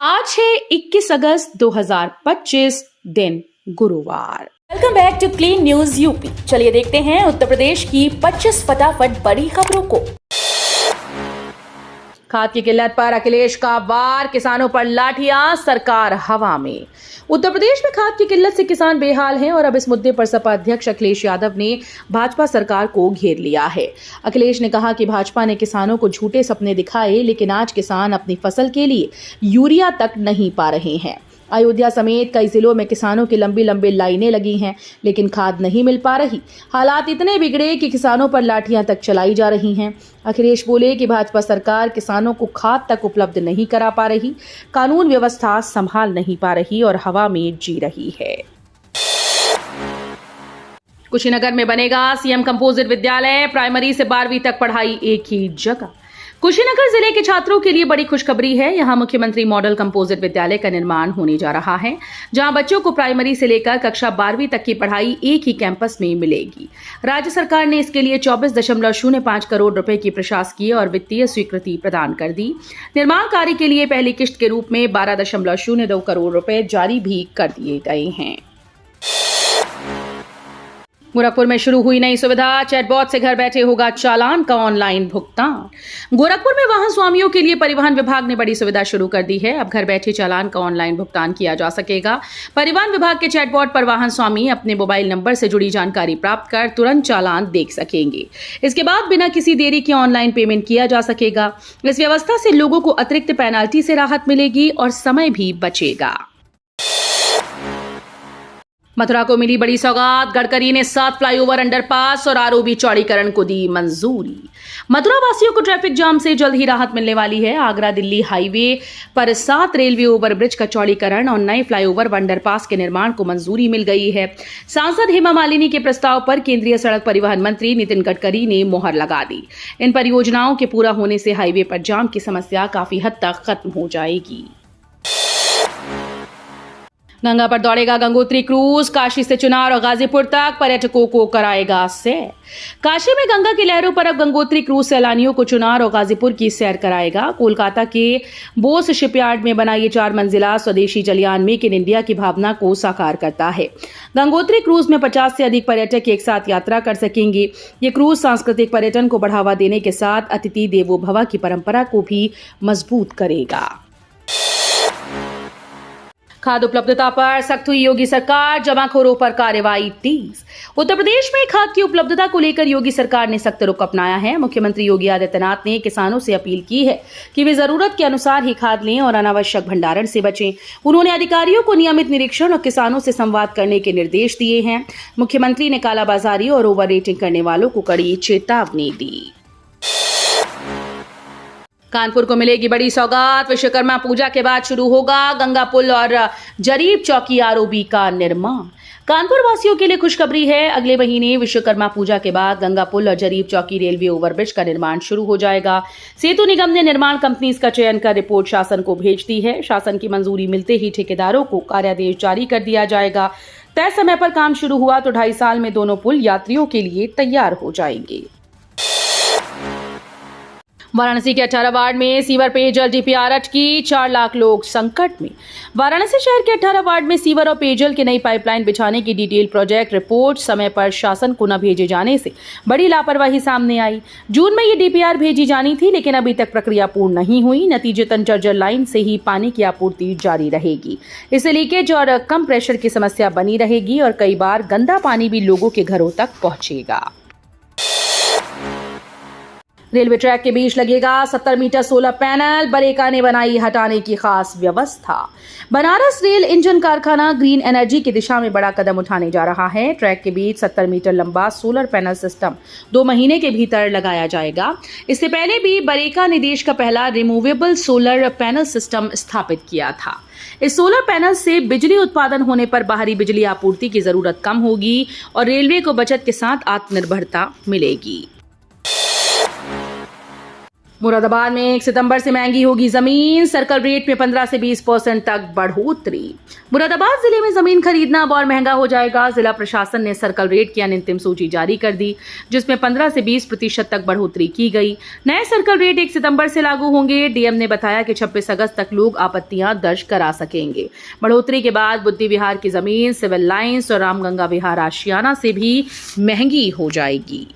आज है 21 अगस्त 2025 दिन गुरुवार। Welcome back to Clean News UP. चलिए देखते हैं उत्तर प्रदेश की 25 फटाफट बड़ी खबरों को। खाद की किल्लत पर अखिलेश का वार, किसानों पर लाठियां, सरकार हवा में। उत्तर प्रदेश में खाद की किल्लत से किसान बेहाल हैं और अब इस मुद्दे पर सपा अध्यक्ष अखिलेश यादव ने भाजपा सरकार को घेर लिया है। अखिलेश ने कहा कि भाजपा ने किसानों को झूठे सपने दिखाए, लेकिन आज किसान अपनी फसल के लिए यूरिया तक नहीं पा रहे हैं। अयोध्या समेत कई जिलों में किसानों की लंबी लंबी लाइनें लगी हैं, लेकिन खाद नहीं मिल पा रही। हालात इतने बिगड़े कि किसानों पर लाठियां तक चलाई जा रही हैं। अखिलेश बोले कि भाजपा सरकार किसानों को खाद तक उपलब्ध नहीं करा पा रही, कानून व्यवस्था संभाल नहीं पा रही और हवा में जी रही है। कुशीनगर में बनेगा सीएम कंपोजिट विद्यालय, प्राइमरी से 12वीं तक पढ़ाई एक ही जगह। कुशीनगर जिले के छात्रों के लिए बड़ी खुशखबरी है। यहां मुख्यमंत्री मॉडल कंपोजिट विद्यालय का निर्माण होने जा रहा है, जहां बच्चों को प्राइमरी से लेकर कक्षा 12वीं तक की पढ़ाई एक ही कैंपस में मिलेगी। राज्य सरकार ने इसके लिए 24.05 करोड़ रुपए की प्रशासकीय और वित्तीय स्वीकृति प्रदान कर दी। निर्माण कार्य के लिए पहली किश्त के रूप में 12.02 करोड़ रुपए जारी भी कर दिए गए हैं। गोरखपुर में शुरू हुई नई सुविधा, चैटबॉट से घर बैठे होगा चालान का ऑनलाइन भुगतान। गोरखपुर में वाहन स्वामियों के लिए परिवहन विभाग ने बड़ी सुविधा शुरू कर दी है। अब घर बैठे चालान का ऑनलाइन भुगतान किया जा सकेगा। परिवहन विभाग के चैटबॉट पर वाहन स्वामी अपने मोबाइल नंबर से जुड़ी जानकारी प्राप्त कर तुरंत चालान देख सकेंगे। इसके बाद बिना किसी देरी के ऑनलाइन पेमेंट किया जा सकेगा। इस व्यवस्था से लोगों को अतिरिक्त पेनाल्टी से राहत मिलेगी और समय भी बचेगा। मथुरा को मिली बड़ी सौगात, गडकरी ने 7 फ्लाईओवर, अंडरपास और आरओबी चौड़ीकरण को दी मंजूरी। मथुरा वासियों को ट्रैफिक जाम से जल्द ही राहत मिलने वाली है। आगरा दिल्ली हाईवे पर 7 रेलवे ओवरब्रिज का चौड़ीकरण और नए फ्लाईओवर व अंडरपास के निर्माण को मंजूरी मिल गई है। सांसद हेमा मालिनी के प्रस्ताव पर केंद्रीय सड़क परिवहन मंत्री नितिन गडकरी ने मुहर लगा दी। इन परियोजनाओं के पूरा होने से हाईवे पर जाम की समस्या काफी हद तक खत्म हो जाएगी। गंगा पर दौड़ेगा गंगोत्री क्रूज, काशी से चुनार और गाजीपुर तक पर्यटकों को कराएगा सैर। काशी में गंगा की लहरों पर अब गंगोत्री क्रूज सैलानियों को चुनार और गाजीपुर की सैर कराएगा। कोलकाता के बोस शिपयार्ड में बना ये 4 मंजिला स्वदेशी जलयान मेक इन इंडिया की भावना को साकार करता है। गंगोत्री क्रूज में 50 से अधिक पर्यटक एक साथ यात्रा कर सकेंगे। ये क्रूज सांस्कृतिक पर्यटन को बढ़ावा देने के साथ अतिथि देवो भव की परंपरा को भी मजबूत करेगा। खाद उपलब्धता पर सख्त हुई योगी सरकार, जमाखोरों पर कार्रवाई तेज। उत्तर प्रदेश में खाद की उपलब्धता को लेकर योगी सरकार ने सख्त रुख अपनाया है। मुख्यमंत्री योगी आदित्यनाथ ने किसानों से अपील की है कि वे जरूरत के अनुसार ही खाद लें और अनावश्यक भंडारण से बचें। उन्होंने अधिकारियों को नियमित निरीक्षण और किसानों से संवाद करने के निर्देश दिए हैं। मुख्यमंत्री ने कालाबाजारी और ओवर रेटिंग करने वालों को कड़ी चेतावनी दी। कानपुर को मिलेगी बड़ी सौगात, विश्वकर्मा पूजा के बाद शुरू होगा गंगा पुल और जरीब चौकी आरओबी का निर्माण। कानपुर वासियों के लिए खुशखबरी है। अगले महीने विश्वकर्मा पूजा के बाद गंगा पुल और जरीब चौकी रेलवे ओवरब्रिज का निर्माण शुरू हो जाएगा। सेतु निगम ने निर्माण कंपनीज का चयन कर रिपोर्ट शासन को भेज दी है। शासन की मंजूरी मिलते ही ठेकेदारों को कार्यादेश जारी कर दिया जाएगा। तय समय पर काम शुरू हुआ तो 2.5 साल में दोनों पुल यात्रियों के लिए तैयार हो जाएंगे। वाराणसी के 18 वार्ड में सीवर पेयजल डीपीआर अटकी, 4 लाख लोग संकट में। वाराणसी शहर के 18 वार्ड में सीवर और पेयजल की नई पाइपलाइन बिछाने की डिटेल प्रोजेक्ट रिपोर्ट समय पर शासन को न भेजे जाने से बड़ी लापरवाही सामने आई। जून में ये डीपीआर भेजी जानी थी, लेकिन अभी तक प्रक्रिया पूर्ण नहीं हुई। नतीजतन जर्जर लाइन से ही पानी की आपूर्ति जारी रहेगी। इससे लीकेज और कम प्रेशर की समस्या बनी रहेगी और कई बार गंदा पानी भी लोगों के घरों तक पहुंचेगा। रेलवे ट्रैक के बीच लगेगा 70 मीटर सोलर पैनल, बरेका ने बनाई हटाने की खास व्यवस्था। बनारस रेल इंजन कारखाना ग्रीन एनर्जी की दिशा में बड़ा कदम उठाने जा रहा है। ट्रैक के बीच 70 मीटर लंबा सोलर पैनल सिस्टम 2 महीने के भीतर लगाया जाएगा। इससे पहले भी बरेका ने देश का पहला रिमूवेबल सोलर पैनल सिस्टम स्थापित किया था। इस सोलर पैनल से बिजली उत्पादन होने पर बाहरी बिजली आपूर्ति की जरूरत कम होगी और रेलवे को बचत के साथ आत्मनिर्भरता मिलेगी। मुरादाबाद में 1 सितंबर से महंगी होगी जमीन, सर्कल रेट में 15 से 20% तक बढ़ोतरी। मुरादाबाद जिले में जमीन खरीदना अब और महंगा हो जाएगा। जिला प्रशासन ने सर्कल रेट की अंतिम सूची जारी कर दी, जिसमें 15 से 20% तक बढ़ोतरी की गई। नए सर्कल रेट 1 सितंबर से लागू होंगे। डीएम ने बताया कि 26 अगस्त तक लोग आपत्तियां दर्ज करा सकेंगे। बढ़ोतरी के बाद बुद्धि विहार की जमीन सिविल लाइंस और रामगंगा विहार आशियाना से भी महंगी हो जाएगी।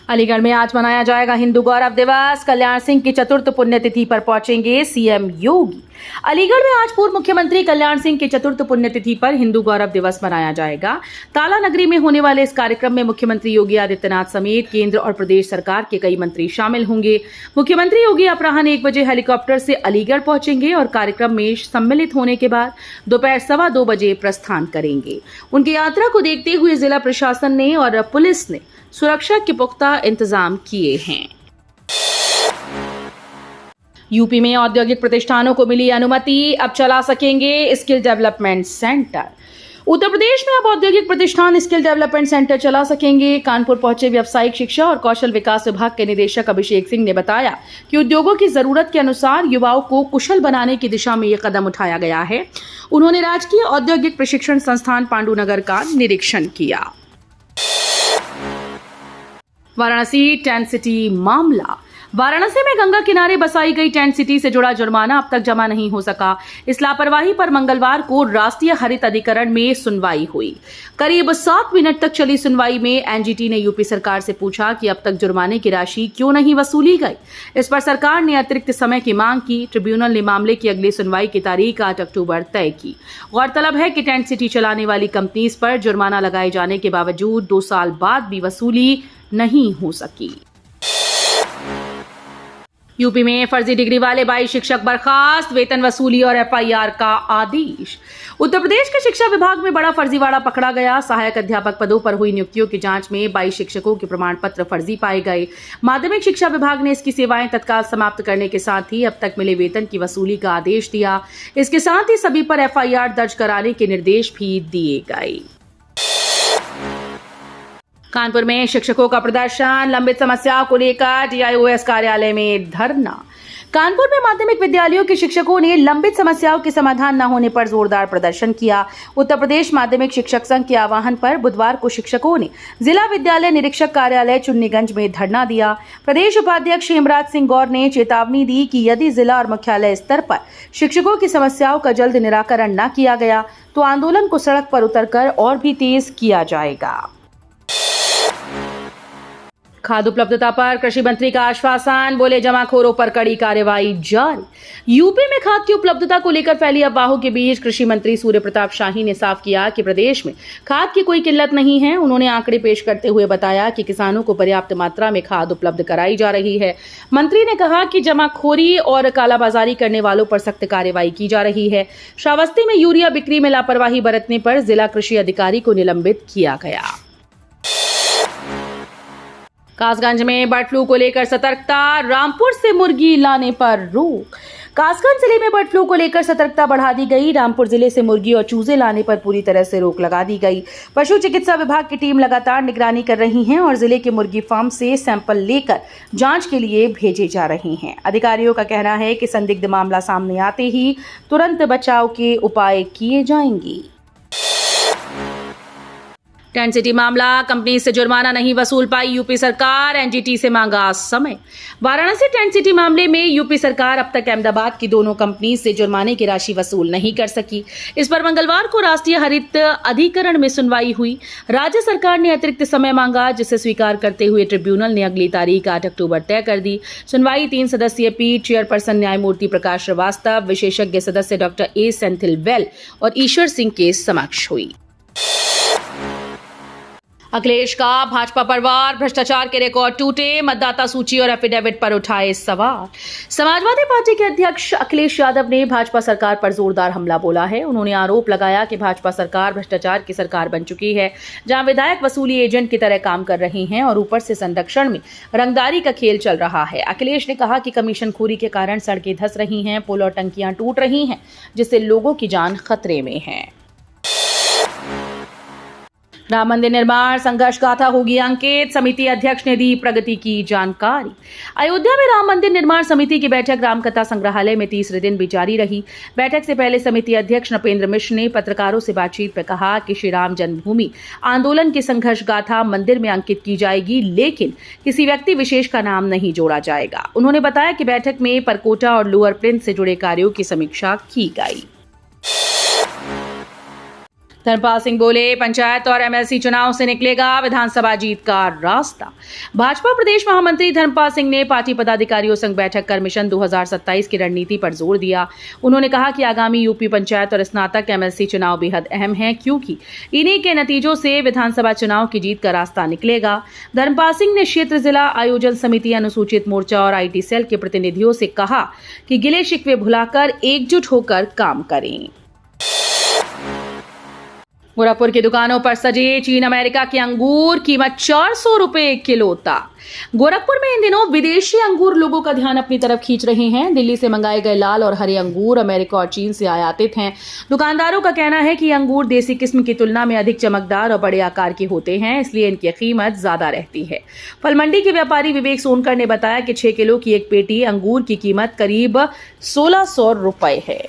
अलीगढ़ में आज मनाया जाएगा हिंदू गौरव दिवस। कल्याण सिंह की चतुर्थ पुण्यतिथि पर पहुंचेंगे सीएम योगी। अलीगढ़ में आज पूर्व मुख्यमंत्री कल्याण सिंह की चतुर्थ पुण्यतिथि पर हिंदू गौरव दिवस मनाया जाएगा। ताला नगरी में होने वाले इस कार्यक्रम में मुख्यमंत्री योगी आदित्यनाथ समेत केंद्र और प्रदेश सरकार के कई मंत्री शामिल होंगे। मुख्यमंत्री योगी अपराह्न 1 बजे हेलीकॉप्टर से अलीगढ़ पहुंचेंगे और कार्यक्रम में सम्मिलित होने के बाद दोपहर 2:15 बजे प्रस्थान करेंगे। उनकी यात्रा को देखते हुए जिला प्रशासन ने और पुलिस ने सुरक्षा के पुख्ता इंतजाम किए हैं। यूपी में औद्योगिक प्रतिष्ठानों को मिली अनुमति, अब चला सकेंगे skill development centre. Uttar Pradesh में अब औद्योगिक प्रतिष्ठान स्किल डेवलपमेंट सेंटर चला सकेंगे। कानपुर पहुंचे व्यावसायिक शिक्षा और कौशल विकास विभाग के निदेशक अभिषेक सिंह ने बताया कि उद्योगों की जरूरत के अनुसार युवाओं को कुशल बनाने की दिशा में यह कदम उठाया गया है। उन्होंने राजकीय औद्योगिक प्रशिक्षण संस्थान पांडुनगर का निरीक्षण किया। वाराणसी टेंट सिटी मामला। वाराणसी में गंगा किनारे बसाई गई टेंट सिटी से जुड़ा जुर्माना अब तक जमा नहीं हो सका। इस लापरवाही पर मंगलवार को राष्ट्रीय हरित अधिकरण में सुनवाई हुई। करीब 7 मिनट तक चली सुनवाई में एनजीटी ने यूपी सरकार से पूछा कि अब तक जुर्माने की राशि क्यों नहीं वसूली गई। इस पर सरकार ने अतिरिक्त समय की मांग की। ट्रिब्यूनल ने मामले की अगली सुनवाई की तारीख 8 अक्टूबर तय की। गौरतलब है कि टेंट सिटी चलाने वाली कंपनीज पर जुर्माना लगाए जाने के बावजूद 2 साल बाद भी वसूली नहीं हो सकी। यूपी में फर्जी डिग्री वाले 22 शिक्षक बर्खास्त, वेतन वसूली और एफआईआर का आदेश। उत्तर प्रदेश के शिक्षा विभाग में बड़ा फर्जीवाड़ा पकड़ा गया। सहायक अध्यापक पदों पर हुई नियुक्तियों की जांच में 22 शिक्षकों के प्रमाण पत्र फर्जी पाए गए। माध्यमिक शिक्षा विभाग ने इसकी सेवाएं तत्काल समाप्त करने के साथ ही अब तक मिले वेतन की वसूली का आदेश दिया। इसके साथ ही सभी पर एफआईआर दर्ज कराने के निर्देश भी दिए गए। कानपुर में शिक्षकों का प्रदर्शन, लंबित समस्याओं को लेकर डीआईओएस कार्यालय में धरना। कानपुर में माध्यमिक विद्यालयों के शिक्षकों ने लंबित समस्याओं के समाधान न होने पर जोरदार प्रदर्शन किया। उत्तर प्रदेश माध्यमिक शिक्षक संघ के आह्वान पर बुधवार को शिक्षकों ने जिला विद्यालय निरीक्षक कार्यालय चुन्नीगंज में धरना दिया। प्रदेश उपाध्यक्ष हेमराज सिंह गौर ने चेतावनी दी कि यदि जिला और मुख्यालय स्तर पर शिक्षकों की समस्याओं का जल्द निराकरण न किया गया तो आंदोलन को सड़क पर उतरकर और भी तेज किया जाएगा। खाद्य उपलब्धता पर कृषि मंत्री का आश्वासन, बोले जमाखोरों पर कड़ी कार्रवाई जारी। यूपी में खाद्य की उपलब्धता को लेकर फैली अफवाहों के बीच कृषि मंत्री सूर्य प्रताप शाही ने साफ किया कि प्रदेश में खाद की कोई किल्लत नहीं है। उन्होंने आंकड़े पेश करते हुए बताया कि किसानों को पर्याप्त मात्रा में खाद उपलब्ध कराई जा रही है। मंत्री ने कहा कि जमाखोरी और कालाबाजारी करने वालों पर सख्त कार्रवाई की जा रही है। श्रावस्ती में यूरिया बिक्री में लापरवाही बरतने पर जिला कृषि अधिकारी को निलंबित किया गया। कासगंज में बर्ड फ्लू को लेकर सतर्कता, रामपुर से मुर्गी लाने पर रोक। कासगंज जिले में बर्ड फ्लू को लेकर सतर्कता बढ़ा दी गई। रामपुर जिले से मुर्गी और चूजे लाने पर पूरी तरह से रोक लगा दी गई। पशु चिकित्सा विभाग की टीम लगातार निगरानी कर रही है और जिले के मुर्गी फार्म से सैंपल लेकर जांच के लिए भेजे जा रहे हैं। अधिकारियों का कहना है कि संदिग्ध मामला सामने आते ही तुरंत बचाव के उपाय किए जाएंगे। टेंट सिटी मामला, कंपनी से जुर्माना नहीं वसूल पाई यूपी सरकार, एनजीटी से मांगा समय। वाराणसी टेंट सिटी मामले में यूपी सरकार अब तक अहमदाबाद की दोनों कंपनी से जुर्माने की राशि वसूल नहीं कर सकी। इस पर मंगलवार को राष्ट्रीय हरित अधिकरण में सुनवाई हुई। राज्य सरकार ने अतिरिक्त समय मांगा, जिसे स्वीकार करते हुए ट्रिब्यूनल ने अगली तारीख 8 अक्टूबर तय कर दी। सुनवाई 3 सदस्यीय पीठ चेयरपर्सन न्यायमूर्ति प्रकाश श्रीवास्तव, विशेषज्ञ सदस्य डॉक्टर ए सेंथिल और ईश्वर सिंह के समक्ष हुई। अखिलेश का भाजपा परिवार, भ्रष्टाचार के रिकॉर्ड टूटे, मतदाता सूची और एफिडेविट पर उठाए सवाल। समाजवादी पार्टी के अध्यक्ष अखिलेश यादव ने भाजपा सरकार पर जोरदार हमला बोला है। उन्होंने आरोप लगाया कि भाजपा सरकार भ्रष्टाचार की सरकार बन चुकी है, जहां विधायक वसूली एजेंट की तरह काम कर रहे हैं और ऊपर से संरक्षण में रंगदारी का खेल चल रहा है। अखिलेश ने कहा कि कमीशनखोरी के कारण सड़कें धंस रही हैं, पुल और टंकियां टूट रही हैं, जिससे लोगों की जान खतरे में है। राम मंदिर निर्माण संघर्ष गाथा होगी अंकित, समिति अध्यक्ष ने दी प्रगति की जानकारी। अयोध्या में राम मंदिर निर्माण समिति की बैठक रामकथा संग्रहालय में तीसरे दिन भी जारी रही। बैठक से पहले समिति अध्यक्ष नृपेंद्र मिश्र ने पत्रकारों से बातचीत में कहा कि श्री राम जन्मभूमि आंदोलन की संघर्ष गाथा मंदिर में अंकित की जाएगी, लेकिन किसी व्यक्ति विशेष का नाम नहीं जोड़ा जाएगा। उन्होंने बताया कि बैठक में परकोटा और लोअर प्रिंस से जुड़े कार्यों की समीक्षा की गई। धर्मपाल सिंह बोले, पंचायत और एमएलसी चुनाव से निकलेगा विधानसभा जीत का रास्ता। भाजपा प्रदेश महामंत्री धर्मपाल सिंह ने पार्टी पदाधिकारियों संग बैठक कर मिशन 2027 की रणनीति पर जोर दिया। उन्होंने कहा कि आगामी यूपी पंचायत और स्नातक एमएलसी चुनाव बेहद अहम हैं, क्योंकि इन्हीं के नतीजों से विधानसभा चुनाव की जीत का रास्ता निकलेगा। धर्मपाल सिंह ने क्षेत्र जिला आयोजन समिति, अनुसूचित मोर्चा और IT सेल के प्रतिनिधियों से कहा कि गिले शिकवे भुलाकर एकजुट होकर काम करें। गोरखपुर की दुकानों पर सजे चीन अमेरिका के अंगूर, कीमत 400 रुपए किलो तक। गोरखपुर में इन दिनों विदेशी अंगूर लोगों का ध्यान अपनी तरफ खींच रहे हैं। दिल्ली से मंगाए गए लाल और हरे अंगूर अमेरिका और चीन से आयातित हैं। दुकानदारों का कहना है कि अंगूर देसी किस्म की तुलना में अधिक चमकदार और बड़े आकार के होते हैं, इसलिए इनकी कीमत ज्यादा रहती है। फल मंडी के व्यापारी विवेक सोनकर ने बताया कि 6 किलो की एक पेटी अंगूर की कीमत करीब 1600 रुपए है।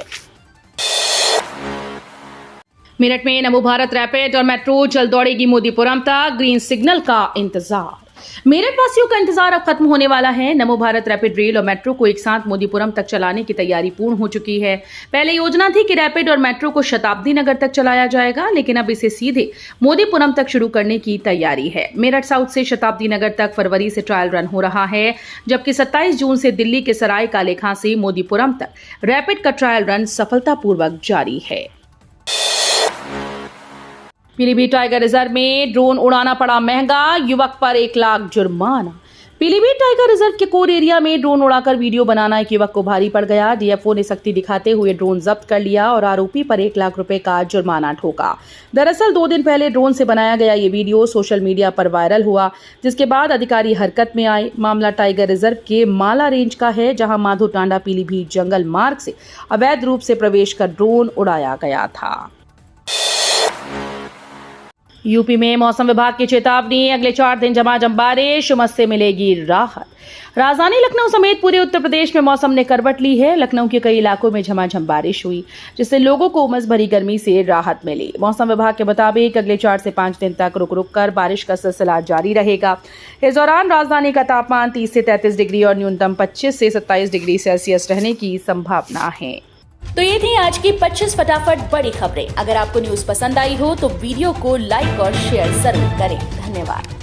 मेरठ में नमो भारत रैपिड और मेट्रो जल्द दौड़ेगी मोदीपुरम तक, ग्रीन सिग्नल का इंतजार। मेरठ वासियों का इंतजार अब खत्म होने वाला है। नमो भारत रैपिड रेल और मेट्रो को एक साथ मोदीपुरम तक चलाने की तैयारी पूर्ण हो चुकी है। पहले योजना थी कि रैपिड और मेट्रो को शताब्दी नगर तक चलाया जाएगा, लेकिन अब इसे सीधे मोदीपुरम तक शुरू करने की तैयारी है। मेरठ साउथ से शताब्दी नगर तक फरवरी से ट्रायल रन हो रहा है, जबकि 27 जून से दिल्ली के सराय काले खां से मोदीपुरम तक रैपिड का ट्रायल रन सफलतापूर्वक जारी है। पीलीभीत टाइगर रिजर्व में ड्रोन उड़ाना पड़ा महंगा, युवक पर 1 लाख जुर्माना। पीलीभीत टाइगर रिजर्व के कोर एरिया में ड्रोन उड़ाकर वीडियो बनाना एक युवक को भारी पड़ गया। डीएफओ ने सख्ती दिखाते हुए ड्रोन जब्त कर लिया और आरोपी पर 1 लाख रुपए का जुर्माना ठोका। दरअसल 2 दिन पहले ड्रोन से बनाया गया ये वीडियो सोशल मीडिया पर वायरल हुआ, जिसके बाद अधिकारी हरकत में आए। मामला टाइगर रिजर्व के माला रेंज का है, जहां माधो टांडा पीलीभीत जंगल मार्ग से अवैध रूप से प्रवेश कर ड्रोन उड़ाया गया था। यूपी में मौसम विभाग की चेतावनी, अगले 4 दिन झमाझम बारिश, उमस से मिलेगी राहत। राजधानी लखनऊ समेत पूरे उत्तर प्रदेश में मौसम ने करवट ली है। लखनऊ के कई इलाकों में झमाझम बारिश हुई, जिससे लोगों को उमस भरी गर्मी से राहत मिली। मौसम विभाग के मुताबिक अगले 4 से 5 दिन तक रुक रुक कर बारिश का सिलसिला जारी रहेगा। इस दौरान राजधानी का तापमान 30 से 33 डिग्री और न्यूनतम 25 से 27 डिग्री सेल्सियस रहने की संभावना है। तो ये थी आज की 25 फटाफट बड़ी खबरें। अगर आपको न्यूज पसंद आई हो तो वीडियो को लाइक और शेयर जरूर करें। धन्यवाद।